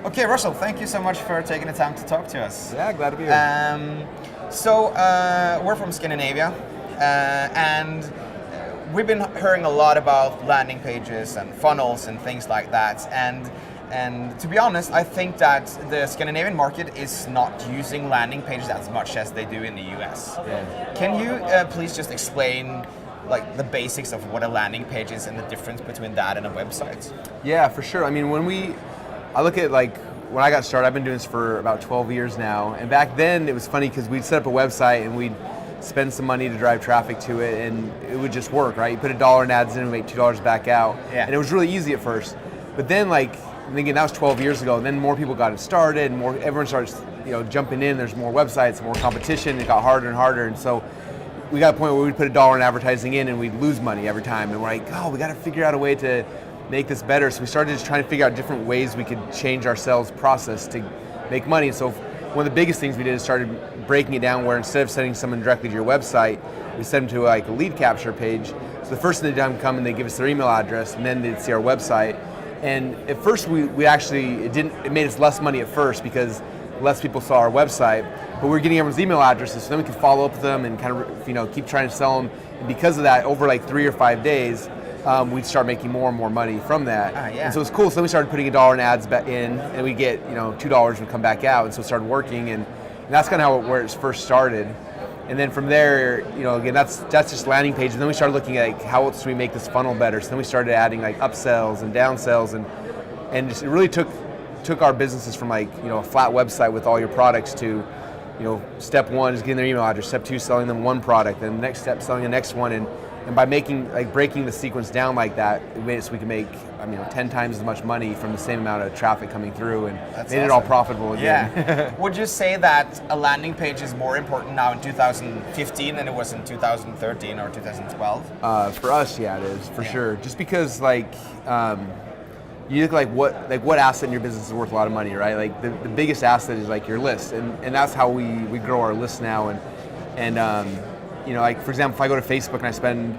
Okay, Russell, thank you so much for taking the time to talk to us. Yeah, glad to be here. We're from Scandinavia, and we've been hearing a lot about landing pages and funnels and things like that. And to be honest, I think that the Scandinavian market is not using landing pages as much as they do in the US. Yeah. Can you please just explain like the basics of what a landing page is and the difference between that and a website? Yeah, for sure. I mean, I look at like when I got started, I've been doing this for about 12 years now. And back then it was funny because we'd set up a website and we'd spend some money to drive traffic to it and it would just work, right? You put $1 in ads in and make $2 back out. Yeah. And it was really easy at first. But then and again, that was 12 years ago, and then more people got it started, and everyone starts jumping in, there's more websites, more competition, it got harder and harder, and so we got a point where we'd put $1 in advertising in and we'd lose money every time, and we're like, oh, we got to figure out a way to make this better. So we started just trying to figure out different ways we could change our sales process to make money. And so one of the biggest things we did is started breaking it down where instead of sending someone directly to your website, we send them to like a lead capture page. So the first thing they do come and they give us their email address, and then they'd see our website. And at first we actually, it made us less money at first because less people saw our website, but we were getting everyone's email addresses, so then we could follow up with them and kind of keep trying to sell them. And because of that, over like 3 or 5 days, we'd start making more and more money from that. Yeah. And so it was cool. So then we started putting $1 in ads back in, and we get $2 would come back out, and so it started working. And that's kind of where it first started. And then from there, again, that's just landing pages. And then we started looking at like, how else do we make this funnel better? So then we started adding like upsells and downsells, and just it really took our businesses from like a flat website with all your products to step 1 is getting their email address, step 2 selling them one product, and the next step selling the next one, and by breaking the sequence down like that, it made it so we could make 10 times as much money from the same amount of traffic coming through, and That's made awesome. it all profitable again. Yeah. Would you say that a landing page is more important now in 2015 than it was in 2013 or 2012? For us, yeah, it is for sure. Just because you look like what asset in your business is worth a lot of money, right? Like the biggest asset is like your list, and that's how we grow our list now. And like for example, if I go to Facebook and I spend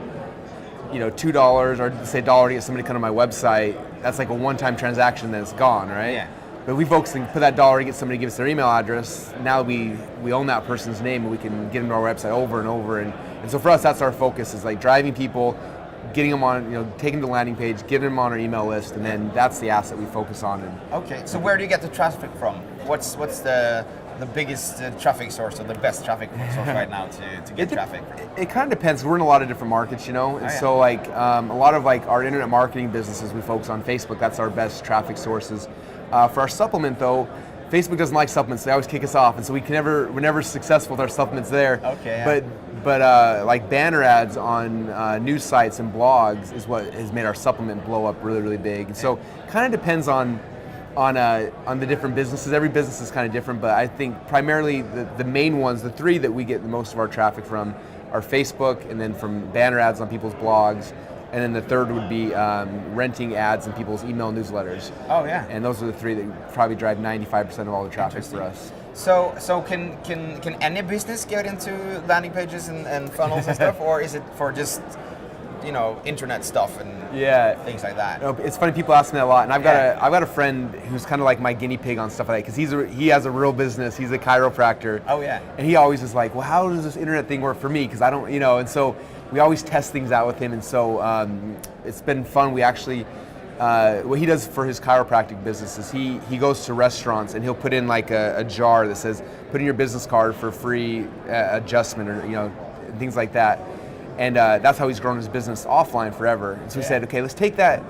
$2 or say $1 to get somebody to come to my website, that's like a one-time transaction, then it's gone, right? Yeah. But we focus and put that $1 to get somebody to give us their email address. Now we own that person's name and we can get them to our website over and over. And so for us, that's our focus, is like driving people, getting them on, taking them to the landing page, getting them on our email list, and then that's the asset we focus on. Okay, so where do you get the traffic from? What's the biggest traffic source or the best traffic source right now to get traffic? It kind of depends. We're in a lot of different markets, and so like a lot of like our internet marketing businesses, we focus on Facebook. That's our best traffic sources. For our supplement though, Facebook doesn't like supplements. They always kick us off, and so we're never successful with our supplements there. Okay. Yeah. But like banner ads on news sites and blogs is what has made our supplement blow up really, really big. And so kind of depends on the different businesses. Every business is kind of different, but I think primarily the main ones, the 3 that we get most of our traffic from, are Facebook, and then from banner ads on people's blogs, and then the third would be renting ads in people's email newsletters. Oh yeah. And those are the 3 that probably drive 95% of all the traffic for us. So can any business get into landing pages and funnels and stuff, or is it for just internet stuff and things like that? It's funny, people ask me that a lot, and I've got a friend who's kind of like my guinea pig on stuff like that, because he has a real business. He's a chiropractor. Oh yeah. And he always is like, well, how does this internet thing work for me? Because I don't, and so we always test things out with him, and so it's been fun. We actually, what he does for his chiropractic business is he goes to restaurants and he'll put in like a jar that says, put in your business card for free adjustment, or things like that. And that's how he's grown his business offline forever. And so we said, okay, let's take that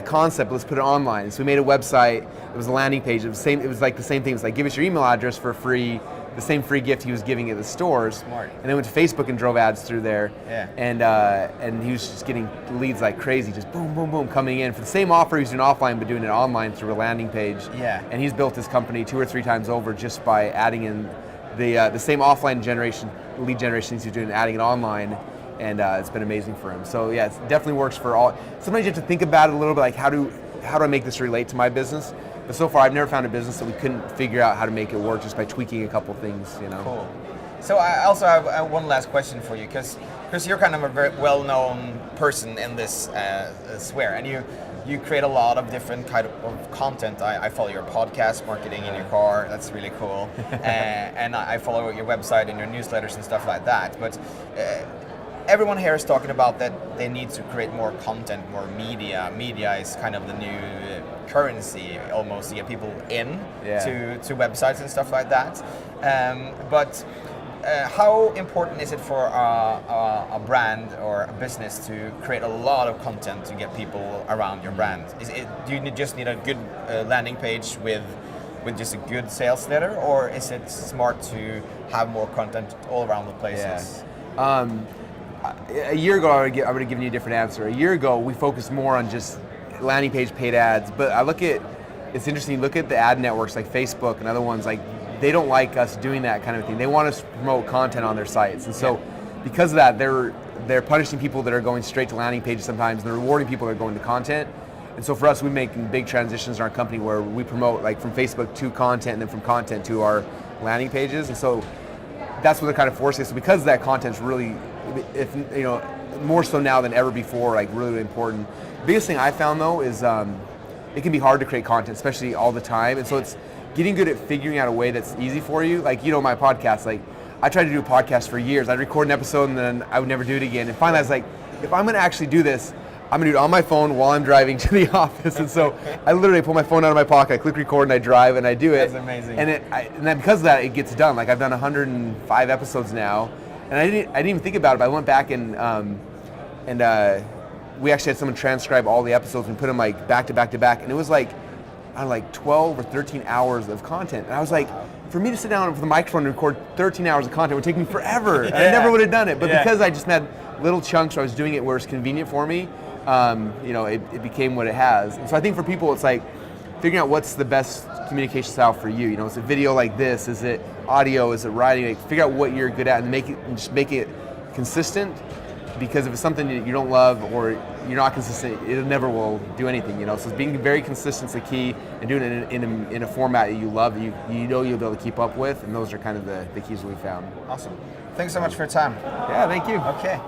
concept, let's put it online. So we made a website. It was a landing page. It was like the same thing. It's like, give us your email address for free, the same free gift he was giving at the stores. Smart. And then went to Facebook and drove ads through there. Yeah. And he was just getting leads like crazy, just boom, boom, boom, coming in for the same offer he was doing offline, but doing it online through a landing page. Yeah. And he's built his company 2 or 3 times over just by adding in the same offline lead generation he's doing, adding it online. And it's been amazing for him. So yeah, it definitely works for all. Sometimes you have to think about it a little bit, like how do I make this relate to my business? But so far, I've never found a business that we couldn't figure out how to make it work just by tweaking a couple things, Cool. So I also have one last question for you, because you're kind of a very well-known person in this sphere, and you create a lot of different kind of content. I follow your podcast, Marketing in Your Car. That's really cool. And I follow your website and your newsletters and stuff like that. But everyone here is talking about that they need to create more content, more media. Media is kind of the new currency almost to get people in to websites and stuff like that. But how important is it for a brand or a business to create a lot of content to get people around your brand? Do you just need a good landing page with just a good sales letter, or is it smart to have more content all around the places? A year ago, I would have given you a different answer. A year ago, we focused more on just landing page paid ads, but it's interesting, look at the ad networks like Facebook and other ones, like they don't like us doing that kind of thing. They want us to promote content on their sites. And so because of that, they're punishing people that are going straight to landing pages sometimes, and they're rewarding people that are going to content. And so for us, we're making big transitions in our company where we promote like from Facebook to content and then from content to our landing pages. And so that's what they're kind of forcing us. So because that content's really, more so now than ever before, like really important. The biggest thing I found though is it can be hard to create content, especially all the time. And so it's getting good at figuring out a way that's easy for you. Like, my podcast, like I tried to do a podcast for years. I'd record an episode and then I would never do it again. And finally I was like, if I'm gonna actually do this, I'm gonna do it on my phone while I'm driving to the office. And so I literally pull my phone out of my pocket, I click record and I drive and I do it. That's amazing. And then because of that, it gets done. Like I've done 105 episodes now. And I didn't even think about it, but I went back and we actually had someone transcribe all the episodes and put them like back to back to back. And it was like, 12 or 13 hours of content. And I was like, for me to sit down with the microphone and record 13 hours of content would take me forever. And I never would have done it. But because I just had little chunks where I was doing it where it's convenient for me, it became what it has. And so I think for people, it's like figuring out what's the best communication style for you. Is it video like this? Is it audio? Is it writing? Like, figure out what you're good at and just make it consistent. Because if it's something that you don't love or you're not consistent, it never will do anything. So being very consistent is the key, and doing it in a format that you love, that you'll be able to keep up with, and those are kind of the keys that we found. Awesome. Thanks so much for your time. Yeah, thank you. Okay.